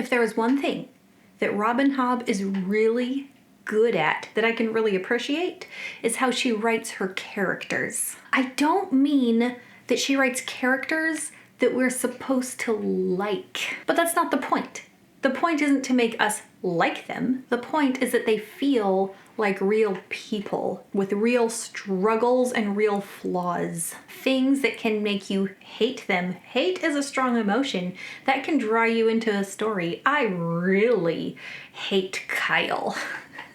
if there is one thing that Robin Hobb is really good at, that I can really appreciate, is how she writes her characters. I don't mean that she writes characters that we're supposed to like, but that's not the point. The point isn't to make us like them. The point is that they feel like real people with real struggles and real flaws. Things that can make you hate them. Hate is a strong emotion that can draw you into a story. I really hate Kyle.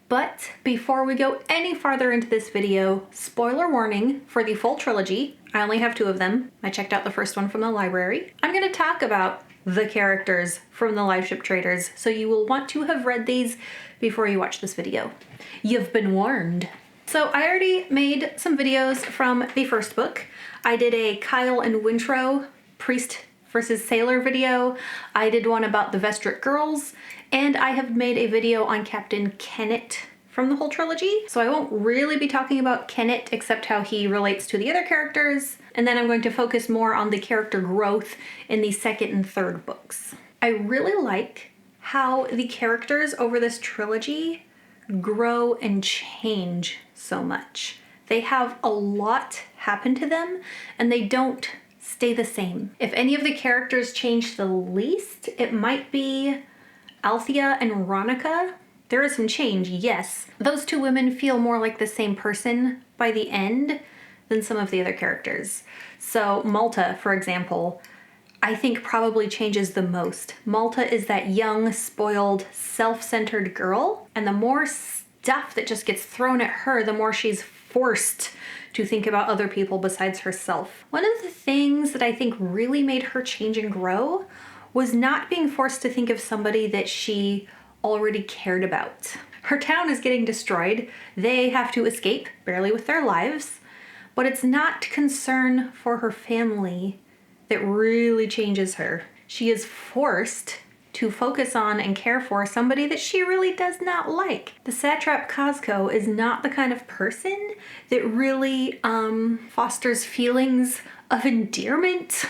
But before we go any farther into this video, spoiler warning for the full trilogy. I only have 2 of them. I checked out the first one from the library. I'm going to talk about the characters from the Liveship Traders, so you will want to have read these before you watch this video. You've been warned. So I already made some videos from the first book. I did a Kyle and Wintrow priest versus sailor video. I did one about the Vestrit girls, and I have made a video on Captain Kennett from the whole trilogy. So I won't really be talking about Kennett except how he relates to the other characters. And then I'm going to focus more on the character growth in the second and third books. I really like how the characters over this trilogy grow and change so much. They have a lot happen to them and they don't stay the same. If any of the characters change the least, it might be Althea and Ronica. There is some change, yes. Those 2 women feel more like the same person by the end than some of the other characters. So Malta, for example, I think probably changes the most. Malta is that young, spoiled, self-centered girl, and the more stuff that just gets thrown at her, the more she's forced to think about other people besides herself. One of the things that I think really made her change and grow was not being forced to think of somebody that she already cared about. Her town is getting destroyed. They have to escape, barely with their lives, but it's not concern for her family that really changes her. She is forced to focus on and care for somebody that she really does not like. The satrap Cosco is not the kind of person that really fosters feelings of endearment.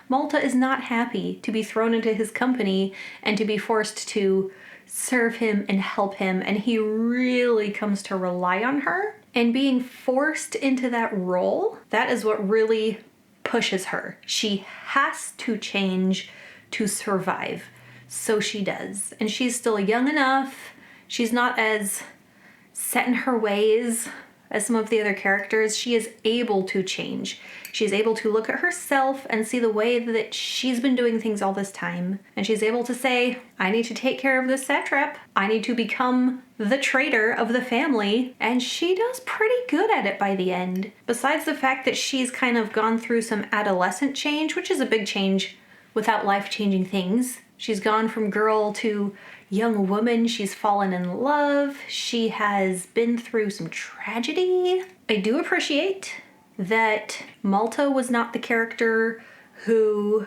Malta is not happy to be thrown into his company and to be forced to serve him and help him, and he really comes to rely on her. And being forced into that role, that is what really pushes her. She has to change to survive, so she does. And she's still young enough. She's not as set in her ways as some of the other characters. She is able to change. She's able to look at herself and see the way that she's been doing things all this time. And she's able to say, I need to take care of this satrap. I need to become the trader of the family. And she does pretty good at it by the end. Besides the fact that she's kind of gone through some adolescent change, which is a big change without life-changing things. She's gone from girl to young woman. She's fallen in love. She has been through some tragedy. I do appreciate that Malta was not the character who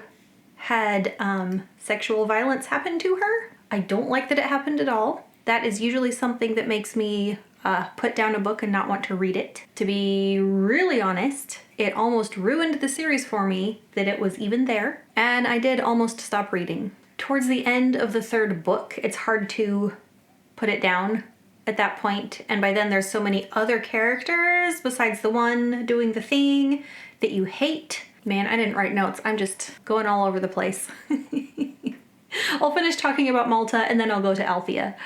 had sexual violence happen to her. I don't like that it happened at all. That is usually something that makes me put down a book and not want to read it. To be really honest, it almost ruined the series for me that it was even there, and I did almost stop reading. Towards the end of the 3rd book, it's hard to put it down at that point, and by then there's so many other characters besides the one doing the thing that you hate. Man, I didn't write notes. I'm just going all over the place. I'll finish talking about Malta and then I'll go to Althea.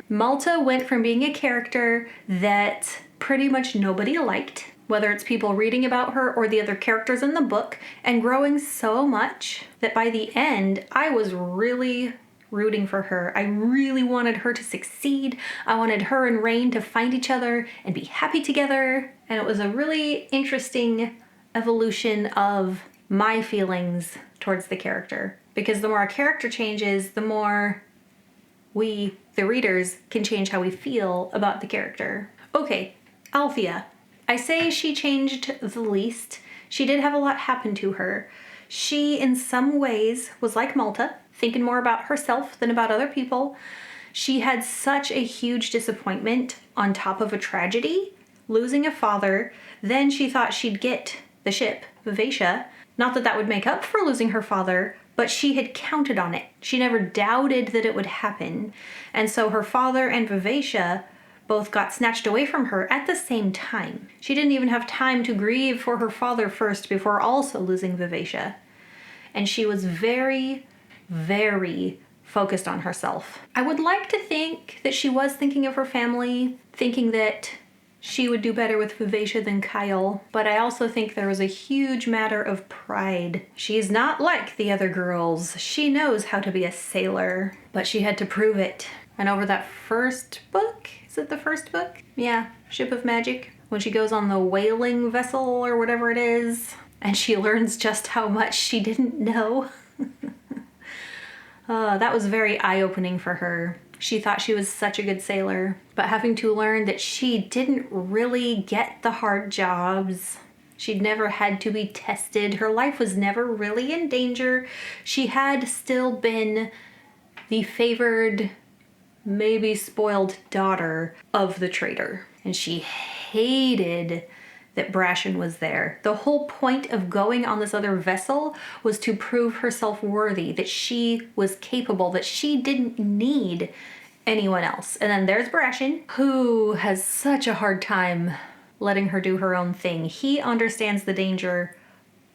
Malta went from being a character that pretty much nobody liked, whether it's people reading about her or the other characters in the book, and growing so much that by the end, I was really rooting for her. I really wanted her to succeed. I wanted her and Rain to find each other and be happy together. And it was a really interesting evolution of my feelings towards the character. Because the more a character changes, the more we, the readers, can change how we feel about the character. Okay, Althea. I say she changed the least. She did have a lot happen to her. She, in some ways, was like Malta, thinking more about herself than about other people. She had such a huge disappointment on top of a tragedy, losing a father. Then she thought she'd get the ship, Vivacia. Not that that would make up for losing her father, but she had counted on it. She never doubted that it would happen. And so her father and Vivacia both got snatched away from her at the same time. She didn't even have time to grieve for her father first before also losing Vivacia. And she was very, very focused on herself. I would like to think that she was thinking of her family, thinking that she would do better with Vivacia than Kyle, but I also think there was a huge matter of pride. She's not like the other girls. She knows how to be a sailor, but she had to prove it. And over that first book, is it the first book? Yeah, Ship of Magic. When she goes on the whaling vessel or whatever it is, and she learns just how much she didn't know. That was very eye-opening for her. She thought she was such a good sailor, but having to learn that she didn't really get the hard jobs. She'd never had to be tested. Her life was never really in danger. She had still been the favored, maybe spoiled daughter of the trader. And she hated that Brashen was there. The whole point of going on this other vessel was to prove herself worthy, that she was capable, that she didn't need anyone else. And then there's Brashen, who has such a hard time letting her do her own thing. He understands the danger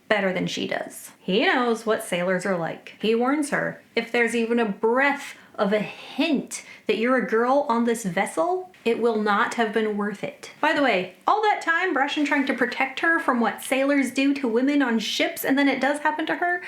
better than she does. He knows what sailors are like. He warns her, if there's even a breath of a hint that you're a girl on this vessel, it will not have been worth it. By the way, all that time, Brashen trying to protect her from what sailors do to women on ships, and then it does happen to her,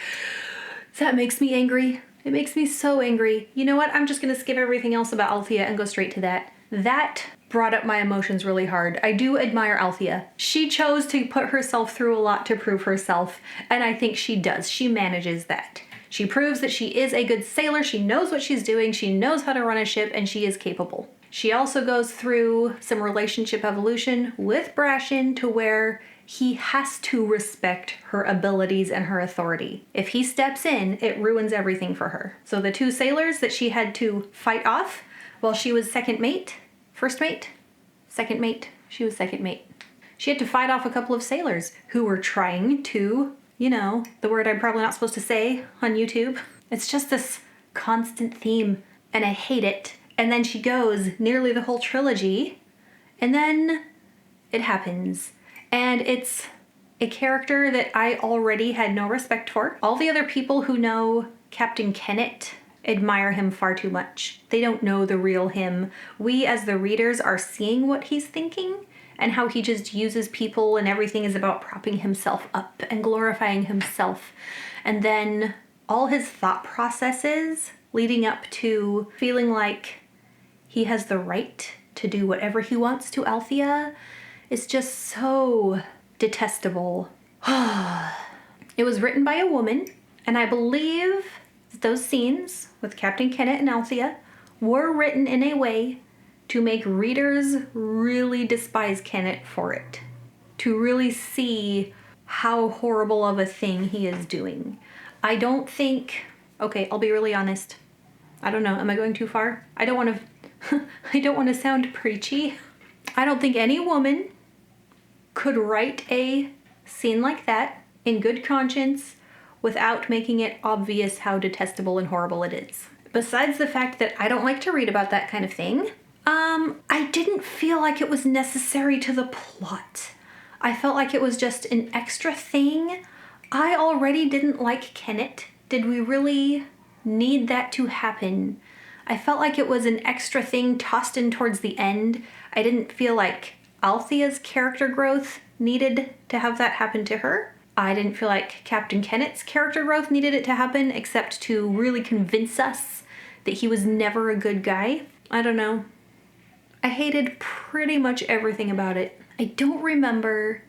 that makes me angry. It makes me so angry. You know what? I'm just gonna skip everything else about Althea and go straight to that. That brought up my emotions really hard. I do admire Althea. She chose to put herself through a lot to prove herself, and I think she does. She manages that. She proves that she is a good sailor, she knows what she's doing, she knows how to run a ship, and she is capable. She also goes through some relationship evolution with Brashen to where he has to respect her abilities and her authority. If he steps in, it ruins everything for her. So the two sailors that she had to fight off while she was second mate, first mate, second mate, she was second mate. She had to fight off a couple of sailors who were trying to, you know, the word I'm probably not supposed to say on YouTube. It's just this constant theme, and I hate it. And then she goes nearly the whole trilogy, and then it happens. And it's a character that I already had no respect for. All the other people who know Captain Kennett admire him far too much. They don't know the real him. We as the readers are seeing what he's thinking, and how he just uses people and everything is about propping himself up and glorifying himself. And then all his thought processes leading up to feeling like he has the right to do whatever he wants to Althea is just so detestable. It was written by a woman, and I believe that those scenes with Captain Kennett and Althea were written in a way to make readers really despise Kennett for it. To really see how horrible of a thing he is doing. I don't think, okay, I'll be really honest. I don't know, am I going too far? I don't want to sound preachy. I don't think any woman could write a scene like that in good conscience without making it obvious how detestable and horrible it is. Besides the fact that I don't like to read about that kind of thing, I didn't feel like it was necessary to the plot. I felt like it was just an extra thing. I already didn't like Kennett. Did we really need that to happen? I felt like it was an extra thing tossed in towards the end. I didn't feel like Althea's character growth needed to have that happen to her. I didn't feel like Captain Kennett's character growth needed it to happen, except to really convince us that he was never a good guy. I don't know. I hated pretty much everything about it. I don't remember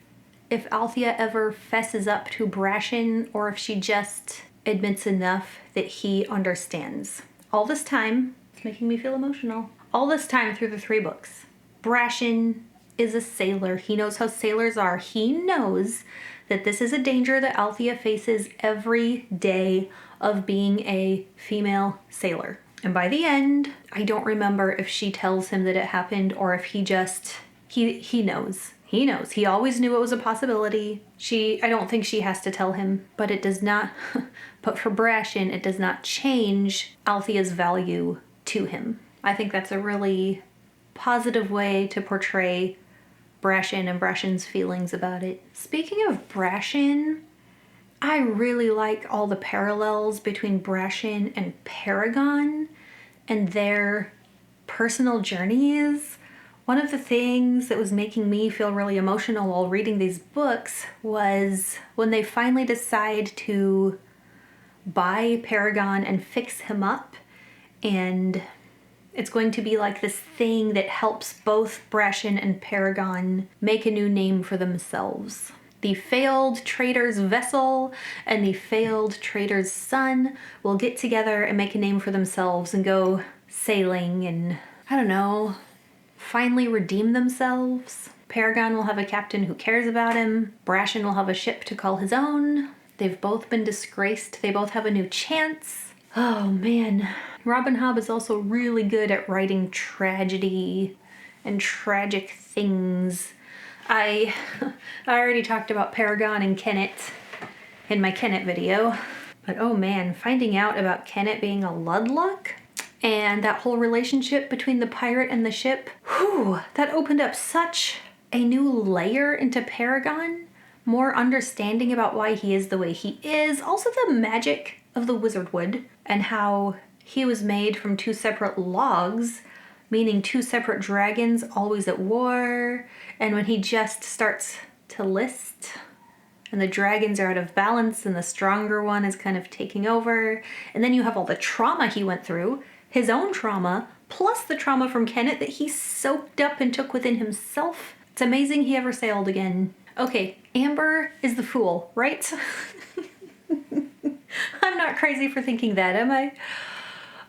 if Althea ever fesses up to Brashen or if she just admits enough that he understands. All this time, it's making me feel emotional. All this time through the 3 books, Brashen is a sailor. He knows how sailors are. He knows that this is a danger that Althea faces every day of being a female sailor. And by the end, I don't remember if she tells him that it happened or if he just, he knows. He knows. He always knew it was a possibility. I don't think she has to tell him, but it does not But for Brashen, it does not change Althea's value to him. I think that's a really positive way to portray Brashen and Brashen's feelings about it. Speaking of Brashen, I really like all the parallels between Brashen and Paragon and their personal journeys. One of the things that was making me feel really emotional while reading these books was when they finally decide to buy Paragon and fix him up, and it's going to be like this thing that helps both Brashen and Paragon make a new name for themselves. The failed trader's vessel and the failed trader's son will get together and make a name for themselves and go sailing and, I don't know, finally redeem themselves. Paragon will have a captain who cares about him. Brashen will have a ship to call his own. They've both been disgraced. They both have a new chance. Oh man. Robin Hobb is also really good at writing tragedy and tragic things. I already talked about Paragon and Kennet in my Kennet video. But oh man, finding out about Kennet being a Ludluck and that whole relationship between the pirate and the ship, whew, that opened up such a new layer into Paragon. More understanding about why he is the way he is. Also the magic of the wizard wood and how he was made from two separate logs, meaning two separate dragons always at war. And when he just starts to list and the dragons are out of balance and the stronger one is kind of taking over. And then you have all the trauma he went through, his own trauma, plus the trauma from Kennet that he soaked up and took within himself. It's amazing he ever sailed again. Okay, Amber is the fool, right? I'm not crazy for thinking that, am I?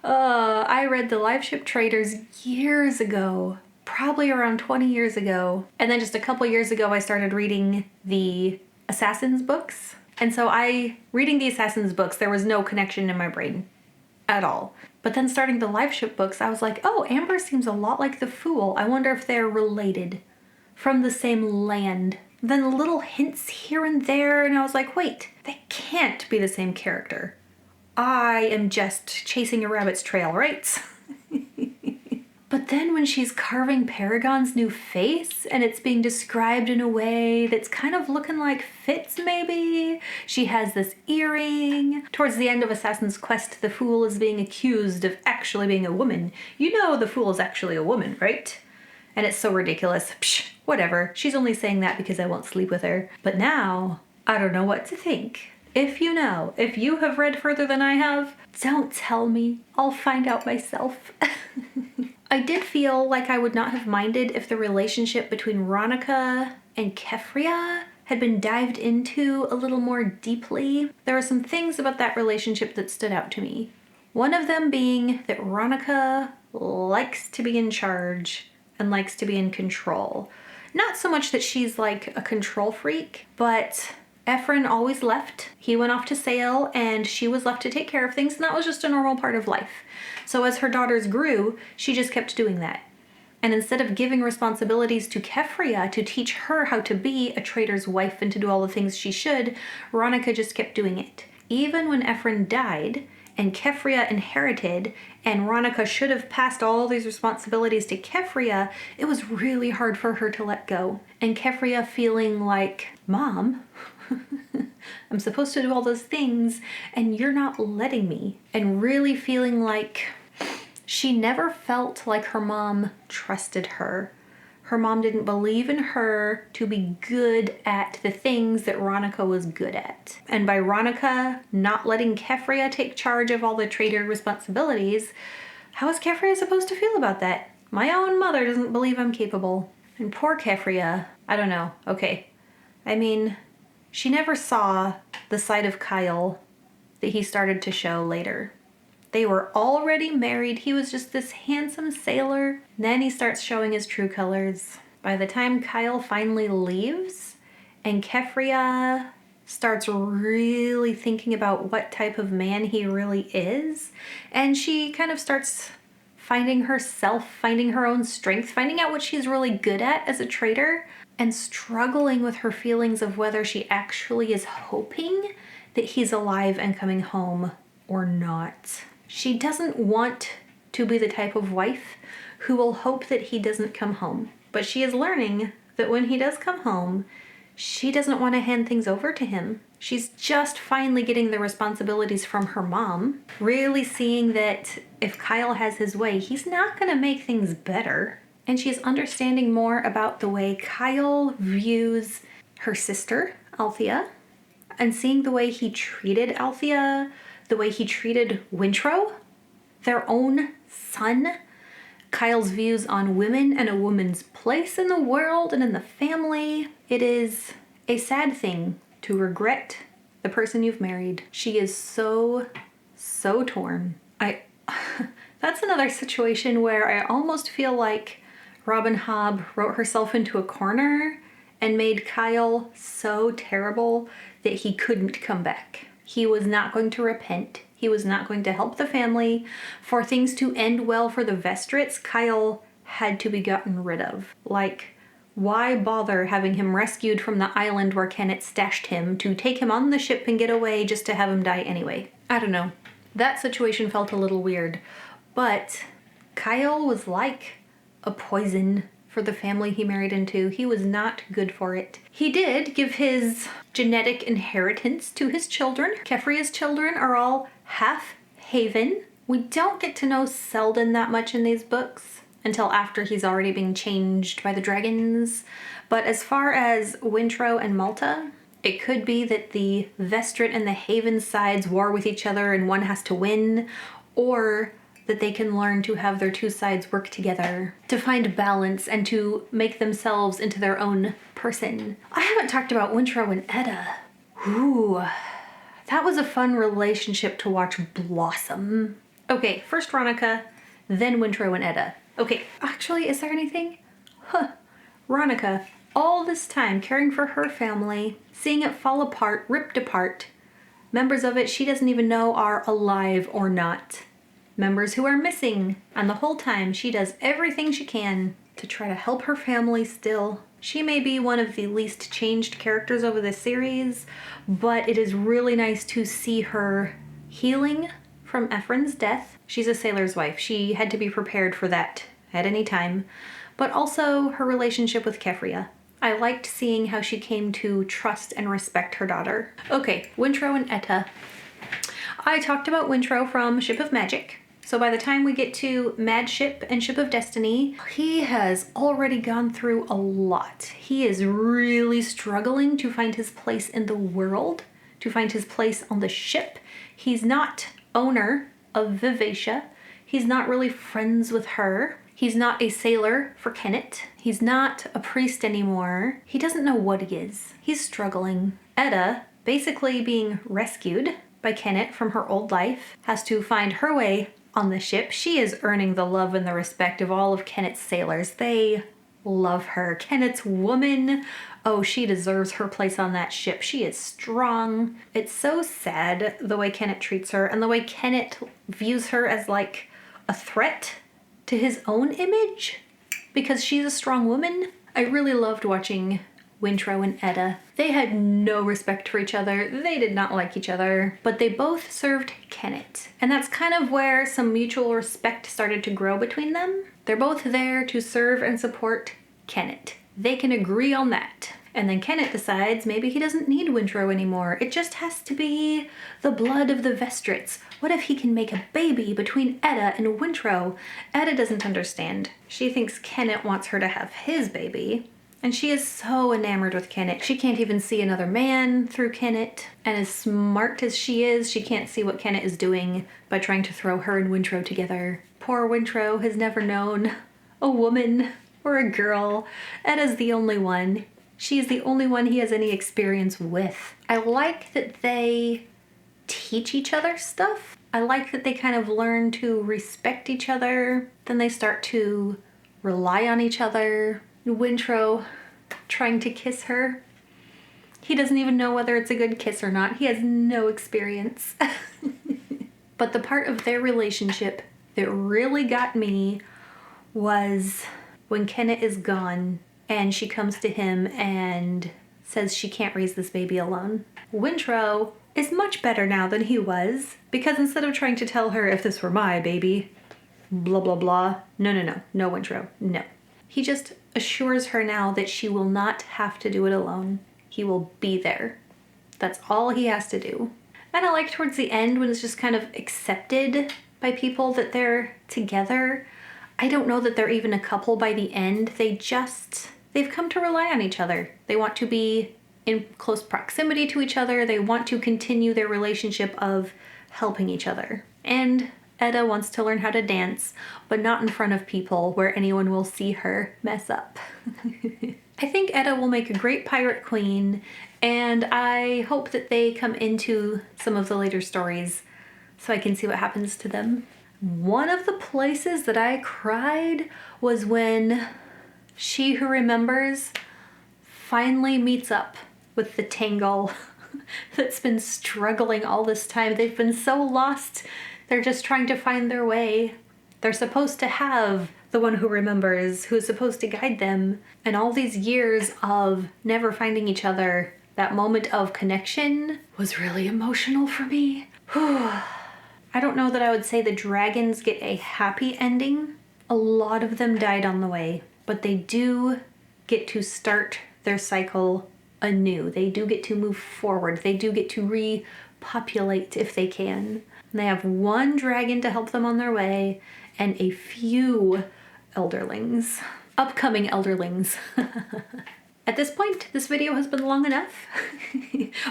I read the Liveship Traders years ago, probably around 20 years ago. And then just a couple years ago, I started reading the Assassins books. And so reading the Assassins books, there was no connection in my brain at all. But then starting the Liveship books, I was like, oh, Amber seems a lot like the Fool. I wonder if they're related from the same land. Then little hints here and there, and I was like, wait, they can't be the same character. I am just chasing a rabbit's trail, right? But then when she's carving Paragon's new face, and it's being described in a way that's kind of looking like Fitz, maybe. She has this earring. Towards the end of Assassin's Quest, the Fool is being accused of actually being a woman. You know the Fool is actually a woman, right? And it's so ridiculous. Psh, whatever. She's only saying that because I won't sleep with her. But now, I don't know what to think. If you know, if you have read further than I have, don't tell me. I'll find out myself. I did feel like I would not have minded if the relationship between Ronica and Keffria had been dived into a little more deeply. There are some things about that relationship that stood out to me. One of them being that Ronica likes to be in charge and likes to be in control. Not so much that she's like a control freak, but Ephraim always left. He went off to sail and she was left to take care of things, and that was just a normal part of life. So as her daughters grew, she just kept doing that. And instead of giving responsibilities to Keffria to teach her how to be a trader's wife and to do all the things she should, Ronica just kept doing it. Even when Ephraim died and Keffria inherited, and Ronica should have passed all these responsibilities to Keffria, it was really hard for her to let go. And Keffria feeling like, Mom, I'm supposed to do all those things and you're not letting me. And really feeling like she never felt like her mom trusted her. Her mom didn't believe in her to be good at the things that Ronica was good at. And by Ronica not letting Keffria take charge of all the trader responsibilities, how is Keffria supposed to feel about that? My own mother doesn't believe I'm capable. And poor Keffria, I don't know. Okay. I mean, she never saw the side of Kyle that he started to show later. They were already married. He was just this handsome sailor. Then he starts showing his true colors. By the time Kyle finally leaves and Keffria starts really thinking about what type of man he really is, and she kind of starts finding herself, finding her own strength, finding out what she's really good at as a trader, and struggling with her feelings of whether she actually is hoping that he's alive and coming home or not. She doesn't want to be the type of wife who will hope that he doesn't come home. But she is learning that when he does come home, she doesn't want to hand things over to him. She's just finally getting the responsibilities from her mom, really seeing that if Kyle has his way, he's not going to make things better. And she's understanding more about the way Kyle views her sister, Althea, and seeing the way he treated Althea, the way he treated Wintro, their own son. Kyle's views on women and a woman's place in the world and in the family. It is a sad thing to regret the person you've married. She is so torn. That's another situation where I almost feel like Robin Hobb wrote herself into a corner and made Kyle so terrible that he couldn't come back. He was not going to repent. He was not going to help the family. For things to end well for the Vestrits, Kyle had to be gotten rid of. Like, why bother having him rescued from the island where Kenneth stashed him to take him on the ship and get away just to have him die anyway? I don't know. That situation felt a little weird. But Kyle was like a poison for the family he married into. He was not good for it. He did give his genetic inheritance to his children. Keffria's children are all half Haven. We don't get to know Selden that much in these books until after he's already being changed by the dragons. But as far as Wintro and Malta, it could be that the Vestrit and the Haven sides war with each other and one has to win, or that they can learn to have their two sides work together to find balance and to make themselves into their own person. I haven't talked about Wintro and Edda. Ooh, that was a fun relationship to watch blossom. Okay, first Ronica, then Wintro and Edda. Okay, actually, is there anything? Ronica, all this time caring for her family, seeing it fall apart, ripped apart. Members of it she doesn't even know are alive or not. Members who are missing. And the whole time she does everything she can to try to help her family still. She may be one of the least changed characters over the series, but it is really nice to see her healing from Ephraim's death. She's a sailor's wife. She had to be prepared for that at any time. But also her relationship with Keffria. I liked seeing how she came to trust and respect her daughter. Okay, Wintro and Etta. I talked about Wintro from Ship of Magic. So by the time we get to Mad Ship and Ship of Destiny, he has already gone through a lot. He is really struggling to find his place in the world, to find his place on the ship. He's not owner of Vivacia. He's not really friends with her. He's not a sailor for Kenneth. He's not a priest anymore. He doesn't know what he is. He's struggling. Edda, basically being rescued by Kenneth from her old life, has to find her way on the ship. She is earning the love and the respect of all of Kenneth's sailors. They love her. Kenneth's woman. Oh, she deserves her place on that ship. She is strong. It's so sad the way Kenneth treats her and the way Kenneth views her as like a threat to his own image because she's a strong woman. I really loved watching Wintro and Edda. They had no respect for each other. They did not like each other, but they both served Kenneth. And that's kind of where some mutual respect started to grow between them. They're both there to serve and support Kenneth. They can agree on that. And then Kenneth decides maybe he doesn't need Wintro anymore. It just has to be the blood of the Vestrits. What if he can make a baby between Edda and Wintro? Edda doesn't understand. She thinks Kenneth wants her to have his baby. And she is so enamored with Kenneth. She can't even see another man through Kenneth. And as smart as she is, she can't see what Kenneth is doing by trying to throw her and Wintro together. Poor Wintro has never known a woman or a girl. Edda's the only one. She's the only one he has any experience with. I like that they teach each other stuff. I like that they kind of learn to respect each other. Then they start to rely on each other. Wintro trying to kiss her. He doesn't even know whether it's a good kiss or not. He has no experience. But the part of their relationship that really got me was when Kenneth is gone and she comes to him and says she can't raise this baby alone. Wintro is much better now than he was, because instead of trying to tell her, if this were my baby, blah, blah, blah, no intro, no. He just assures her now that she will not have to do it alone. He will be there. That's all he has to do. And I like towards the end when it's just kind of accepted by people that they're together. I don't know that they're even a couple by the end. They've come to rely on each other. They want to be in close proximity to each other. They want to continue their relationship of helping each other. And Etta wants to learn how to dance, but not in front of people where anyone will see her mess up. I think Etta will make a great pirate queen, and I hope that they come into some of the later stories so I can see what happens to them. One of the places that I cried was when She Who Remembers finally meets up with the Tangle that's been struggling all this time. They've been so lost. They're just trying to find their way. They're supposed to have the one who remembers, who's supposed to guide them. And all these years of never finding each other, that moment of connection was really emotional for me. I don't know that I would say the dragons get a happy ending. A lot of them died on the way, but they do get to start their cycle anew. They do get to move forward. They do get to repopulate if they can. And they have one dragon to help them on their way and a few elderlings, upcoming elderlings. At this point, this video has been long enough,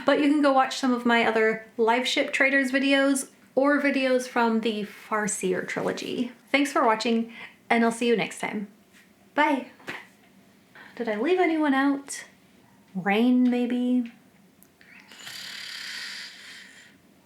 but you can go watch some of my other Liveship Traders videos or videos from the Farseer trilogy. Thanks for watching, and I'll see you next time. Bye. Did I leave anyone out? Rain, maybe?